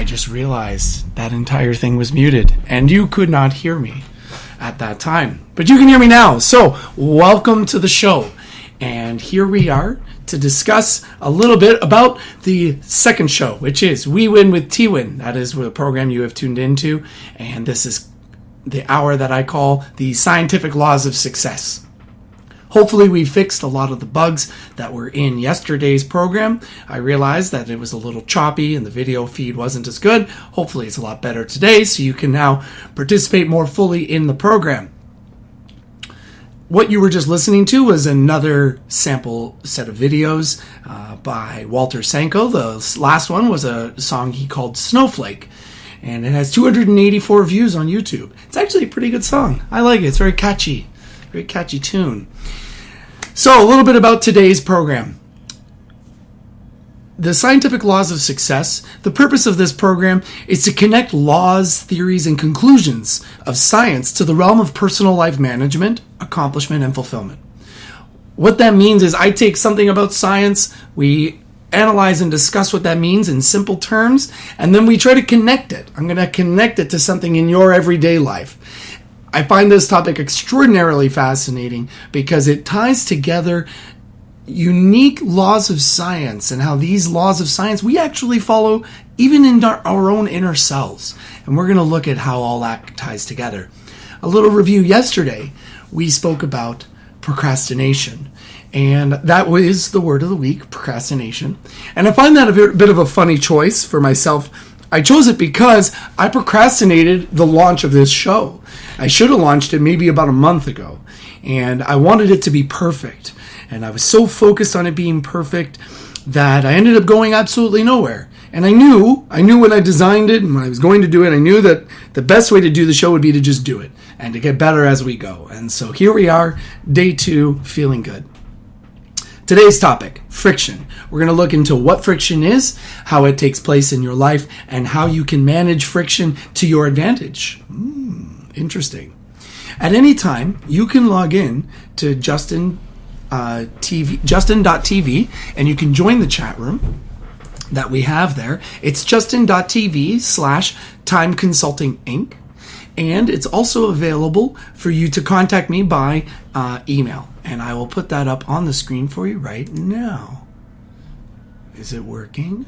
I just realized that entire thing was muted and you could not hear me at that time. But you can hear me now. So, welcome to the show. And here we are to discuss a little bit about the second show, which is We Win with Teeuwen. That is the program you have tuned into. And this is the hour that I call the Scientific Laws of Success. Hopefully we fixed a lot of the bugs that were in yesterday's program. I realized that it was a little choppy and the video feed wasn't as good. Hopefully it's a lot better today so you can now participate more fully in the program. What you were just listening to was another sample set of videos by Walter Sanko. The last one was a song he called Snowflake. And it has 284 views on YouTube. It's actually a pretty good song. I like it. It's very catchy tune. So, a little bit about today's program. The Scientific Laws of Success. The purpose of this program is to connect laws, theories, and conclusions of science to the realm of personal life management, accomplishment, and fulfillment. What that means is I take something about science, we analyze and discuss what that means in simple terms, and then we try to connect it. I'm going to connect it to something in your everyday life. I find this topic extraordinarily fascinating because it ties together unique laws of science and how these laws of science we actually follow even in our own inner selves. And we're going to look at how all that ties together. A little review yesterday, we spoke about procrastination. And that was the word of the week, procrastination. And I find that a bit of a funny choice for myself. I chose it because I procrastinated the launch of this show. I should have launched it maybe about a month ago. And I wanted it to be perfect. And I was so focused on it being perfect that I ended up going absolutely nowhere. And I knew when I designed it and when I was going to do it, I knew that the best way to do the show would be to just do it and to get better as we go. And so here we are, day 2, feeling good. Today's topic, friction. We're going to look into what friction is, how it takes place in your life, and how you can manage friction to your advantage. Interesting. At any time, you can log in to Justin.tv, and you can join the chat room that we have there. It's Justin.tv/Time Consulting Inc. And it's also available for you to contact me by email. And I will put that up on the screen for you right now. Is it working?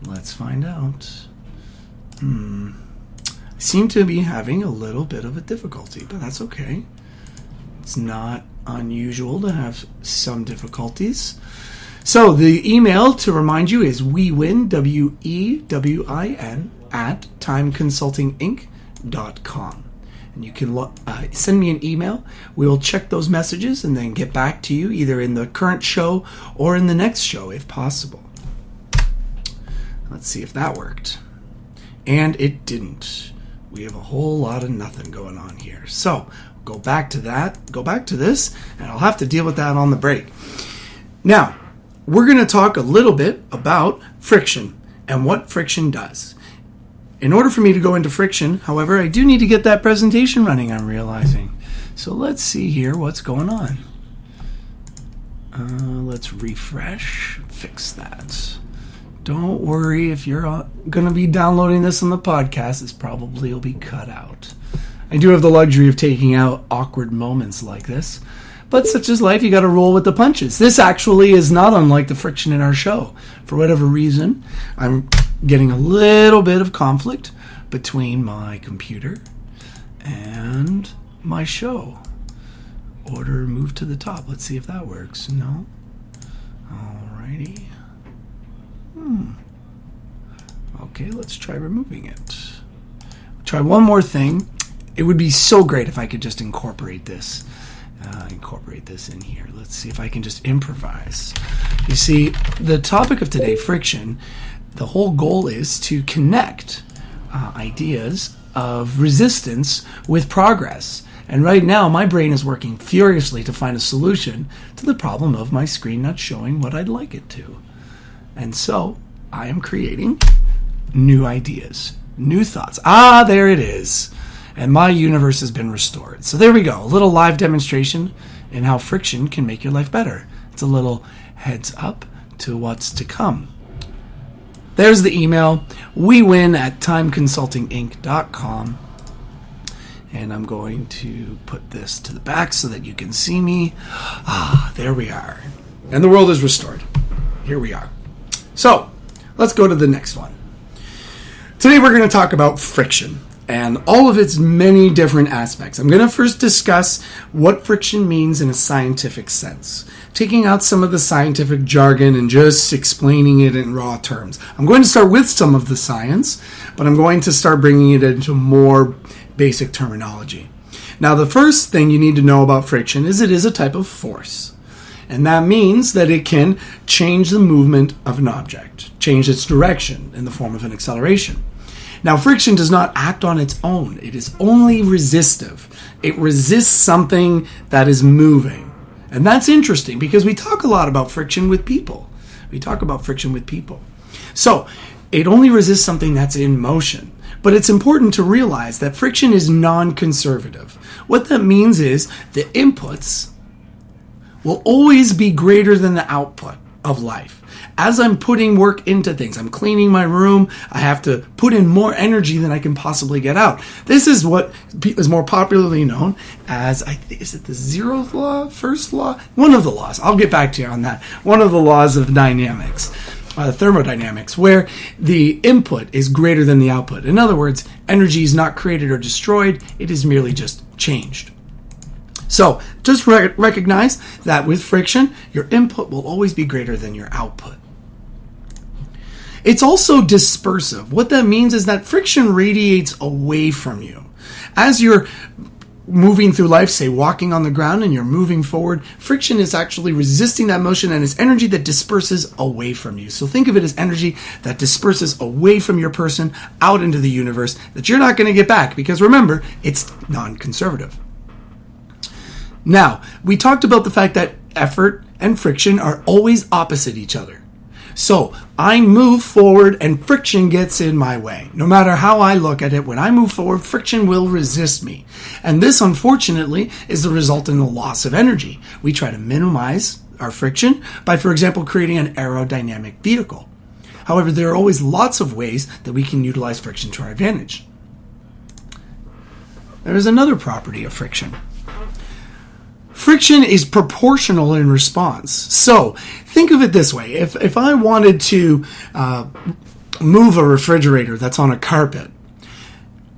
Let's find out. I seem to be having a little bit of a difficulty, but that's okay. It's not unusual to have some difficulties. So the email, to remind you, is WEWIN, WEWIN, at timeconsultinginc.com. And you can send me an email. We will check those messages and then get back to you either in the current show or in the next show if possible. Let's see if that worked. And it didn't. We have a whole lot of nothing going on here. So go back to that, go back to this, and I'll have to deal with that on the break. Now, we're going to talk a little bit about friction and what friction does. In order for me to go into friction, however, I do need to get that presentation running, I'm realizing. So let's see here what's going on. Let's refresh, fix that. Don't worry, if you're going to be downloading this on the podcast, this probably will be cut out. I do have the luxury of taking out awkward moments like this. But such is life, you got to roll with the punches. This actually is not unlike the friction in our show. For whatever reason, I'm getting a little bit of conflict between my computer and my show. Order move to the top. Let's see if that works. No? Alrighty. Okay, let's try removing it. Try one more thing. It would be so great if I could just incorporate this in here. Let's see if I can just improvise. You see, the topic of today, friction, the whole goal is to connect ideas of resistance with progress. And right now, my brain is working furiously to find a solution to the problem of my screen not showing what I'd like it to. And so, I am creating new ideas, new thoughts. There it is. And my universe has been restored. So there we go. A little live demonstration in how friction can make your life better. It's a little heads up to what's to come. there's the email. We win at timeconsultinginc.com. And I'm going to put this to the back so that you can see me. There we are. And the world is restored. Here we are. So, let's go to the next one. Today we're going to talk about friction and all of its many different aspects. I'm going to first discuss what friction means in a scientific sense, taking out some of the scientific jargon and just explaining it in raw terms. I'm going to start with some of the science, but I'm going to start bringing it into more basic terminology. Now, the first thing you need to know about friction is it is a type of force. And that means that it can change the movement of an object, change its direction in the form of an acceleration. Now, friction does not act on its own. It is only resistive. It resists something that is moving. And that's interesting because we talk a lot about friction with people. So, it only resists something that's in motion. But it's important to realize that friction is non-conservative. What that means is the inputs will always be greater than the output of life. As I'm putting work into things, I'm cleaning my room, I have to put in more energy than I can possibly get out. This is what is more popularly known as, is it the zeroth law, first law? One of the laws. I'll get back to you on that. One of the laws of dynamics, thermodynamics, where the input is greater than the output. In other words, energy is not created or destroyed, it is merely just changed. So, just recognize that with friction, your input will always be greater than your output. It's also dispersive. What that means is that friction radiates away from you. As you're moving through life, say walking on the ground and you're moving forward, friction is actually resisting that motion and it's energy that disperses away from you. So think of it as energy that disperses away from your person out into the universe that you're not going to get back because remember, it's non-conservative. Now, we talked about the fact that effort and friction are always opposite each other. So, I move forward and friction gets in my way. No matter how I look at it, when I move forward, friction will resist me. And this, unfortunately, is the result in the loss of energy. We try to minimize our friction by, for example, creating an aerodynamic vehicle. However, there are always lots of ways that we can utilize friction to our advantage. There is another property of friction. Friction is proportional in response. So, think of it this way. If I wanted to move a refrigerator that's on a carpet,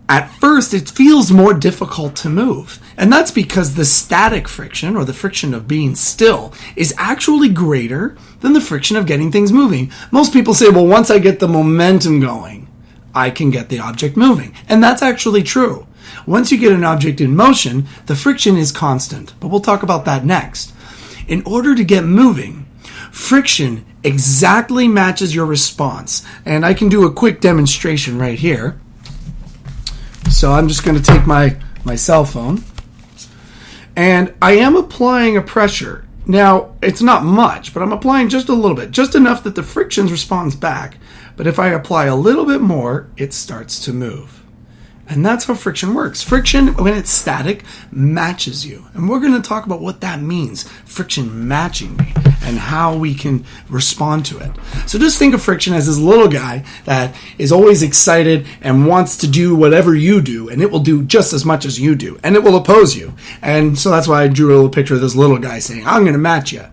at first it feels more difficult to move. And that's because the static friction, or the friction of being still, is actually greater than the friction of getting things moving. Most people say, well, once I get the momentum going, I can get the object moving. And that's actually true. Once you get an object in motion, the friction is constant, but we'll talk about that next. In order to get moving, friction exactly matches your response. And I can do a quick demonstration right here. So I'm just going to take my cell phone, and I am applying a pressure. Now, it's not much, but I'm applying just a little bit, just enough that the friction responds back. But if I apply a little bit more, it starts to move. And that's how friction works. Friction, when it's static, matches you. And we're going to talk about what that means, friction matching me, and how we can respond to it. So just think of friction as this little guy that is always excited and wants to do whatever you do, and it will do just as much as you do, and it will oppose you. And so that's why I drew a little picture of this little guy saying, I'm going to match you.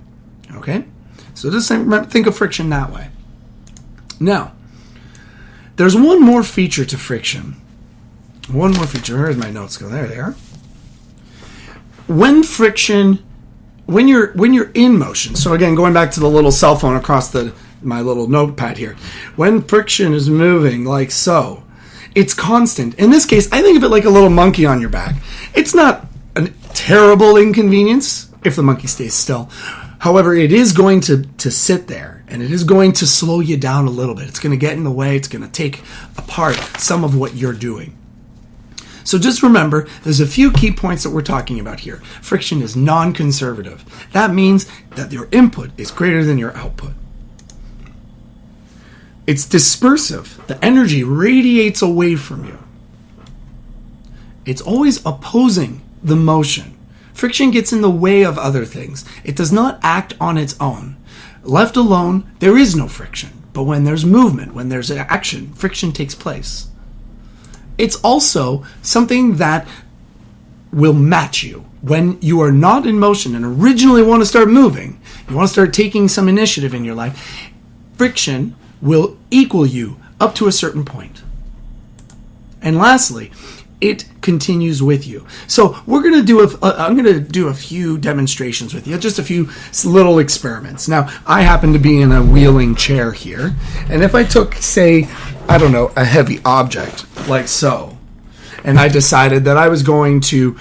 Okay? So just think of friction that way. Now, there's one more feature to friction. One more feature. Where's my notes go? There they are. When you're in motion. So again, going back to the little cell phone across my little notepad here. When friction is moving like so, it's constant. In this case, I think of it like a little monkey on your back. It's not a terrible inconvenience if the monkey stays still. However, it is going to sit there, and it is going to slow you down a little bit. It's going to get in the way. It's going to take apart some of what you're doing. So just remember, there's a few key points that we're talking about here. Friction is non-conservative. That means that your input is greater than your output. It's dispersive. The energy radiates away from you. It's always opposing the motion. Friction gets in the way of other things. It does not act on its own. Left alone, there is no friction. But when there's movement, when there's action, friction takes place. It's also something that will match you. When you are not in motion and originally want to start moving, you want to start taking some initiative in your life, friction will equal you up to a certain point. And lastly, it continues with you. So we're going to do I'm going to do a few demonstrations with you, just a few little experiments. Now, I happen to be in a wheeling chair here, and if I took, say, I don't know, a heavy object like so, and I decided that I was going to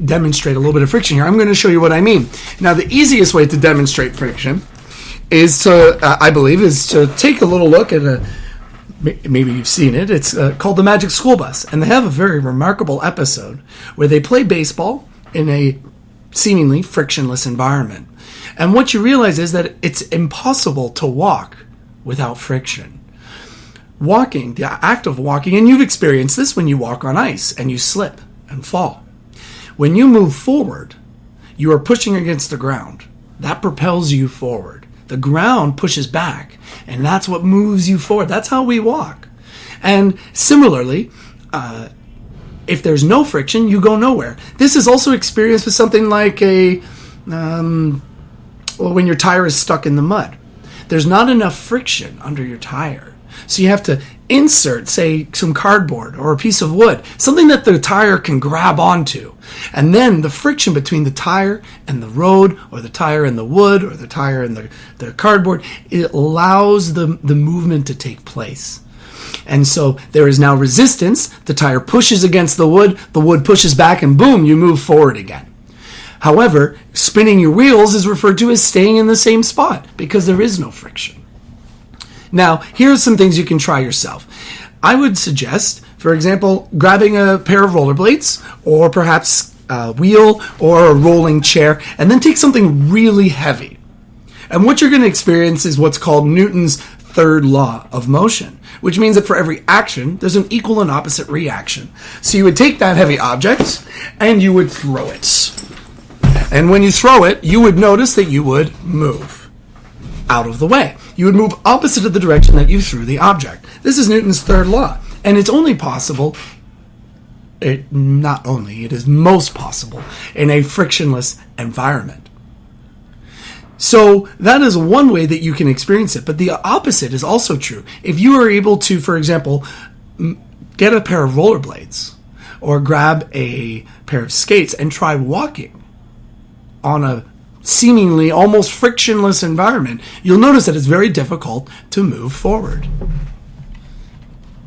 demonstrate a little bit of friction here, I'm going to show you what I mean. Now, the easiest way to demonstrate friction is to, I believe, is to take a little look at maybe you've seen it. It's called The Magic School Bus, and they have a very remarkable episode where they play baseball in a seemingly frictionless environment. And what you realize is that it's impossible to walk without friction. Walking, the act of walking, and you've experienced this when you walk on ice and you slip and fall. When you move forward, you are pushing against the ground. That propels you forward. The ground pushes back, and that's what moves you forward. That's how we walk. And similarly, if there's no friction, you go nowhere. This is also experienced with something like when your tire is stuck in the mud. There's not enough friction under your tire. So you have to insert, say, some cardboard or a piece of wood, something that the tire can grab onto. And then the friction between the tire and the road, or the tire and the wood, or the tire and the cardboard, it allows the movement to take place. And so there is now resistance. The tire pushes against the wood pushes back, and boom, you move forward again. However, spinning your wheels is referred to as staying in the same spot because there is no friction. Now, here's some things you can try yourself. I would suggest, for example, grabbing a pair of rollerblades, or perhaps a wheel or a rolling chair, and then take something really heavy. And what you're going to experience is what's called Newton's third law of motion, which means that for every action, there's an equal and opposite reaction. So you would take that heavy object, and you would throw it. And when you throw it, you would notice that you would move out of the way. You would move opposite of the direction that you threw the object. This is Newton's third law. And it's only possible, it is most possible in a frictionless environment. So that is one way that you can experience it. But the opposite is also true. If you are able to, for example, get a pair of rollerblades or grab a pair of skates and try walking on a seemingly almost frictionless environment, you'll notice that it's very difficult to move forward.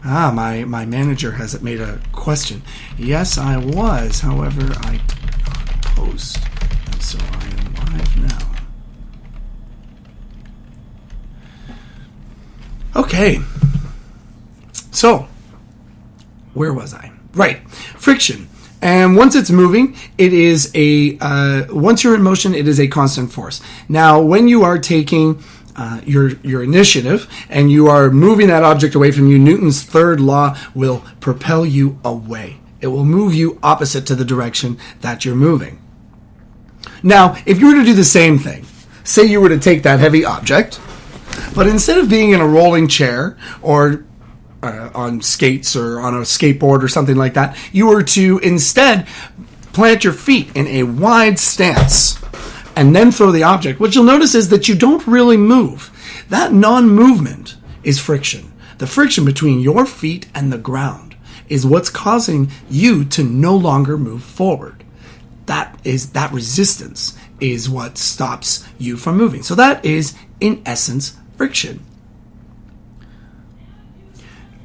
My manager has made a question. Yes, I was. However, I did not post. And so I am live now. Okay. So, where was I? Right. Friction. And once it's moving, it is once you're in motion, it is a constant force. Now, when you are taking your initiative and you are moving that object away from you, Newton's third law will propel you away. It will move you opposite to the direction that you're moving. Now, if you were to do the same thing, say you were to take that heavy object, but instead of being in a rolling chair or on skates or on a skateboard or something like that, you were to instead plant your feet in a wide stance and then throw the object. What you'll notice is that you don't really move. That non-movement is friction. The friction between your feet and the ground is what's causing you to no longer move forward. That resistance is what stops you from moving. So that is, in essence, friction.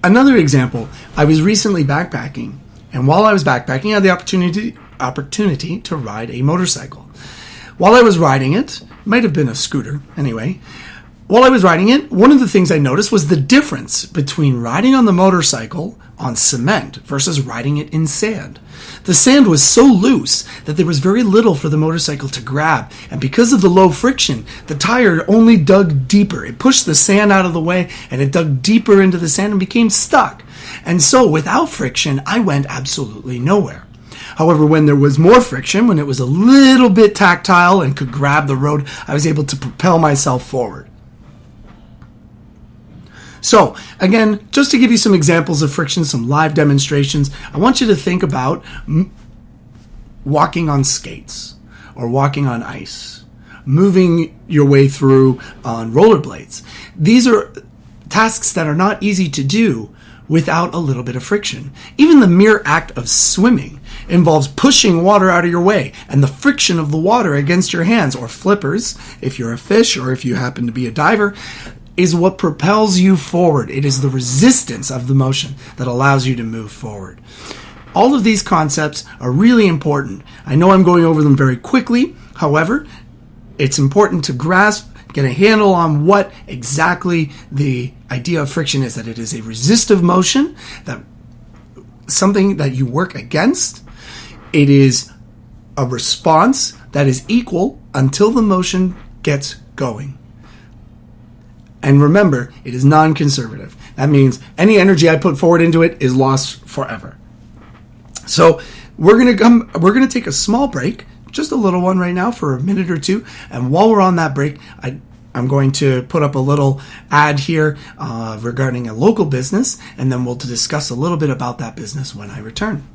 Another example, I was recently backpacking, and while I was backpacking, I had the opportunity to ride a motorcycle. While I was riding it might have been a scooter, anyway. While I was riding it, one of the things I noticed was the difference between riding on the motorcycle on cement versus riding it in sand. The sand was so loose that there was very little for the motorcycle to grab, and because of the low friction, the tire only dug deeper. It pushed the sand out of the way, and it dug deeper into the sand and became stuck. And so, without friction, I went absolutely nowhere. However, when there was more friction, when it was a little bit tactile and could grab the road, I was able to propel myself forward. So, again, just to give you some examples of friction, some live demonstrations, I want you to think about walking on skates or walking on ice, moving your way through on rollerblades. These are tasks that are not easy to do without a little bit of friction. Even the mere act of swimming involves pushing water out of your way, and the friction of the water against your hands, or flippers, if you're a fish or if you happen to be a diver, is what propels you forward. It is the resistance of the motion that allows you to move forward. All of these concepts are really important. I know I'm going over them very quickly. However, it's important to grasp, get a handle on what exactly the idea of friction is, that it is a resistive motion, that something that you work against. It is a response that is equal until the motion gets going. And remember, it is non-conservative. That means any energy I put forward into it is lost forever. So we're gonna take a small break, just a little one right now for a minute or two. And while we're on that break, I'm going to put up a little ad here regarding a local business, and then we'll discuss a little bit about that business when I return.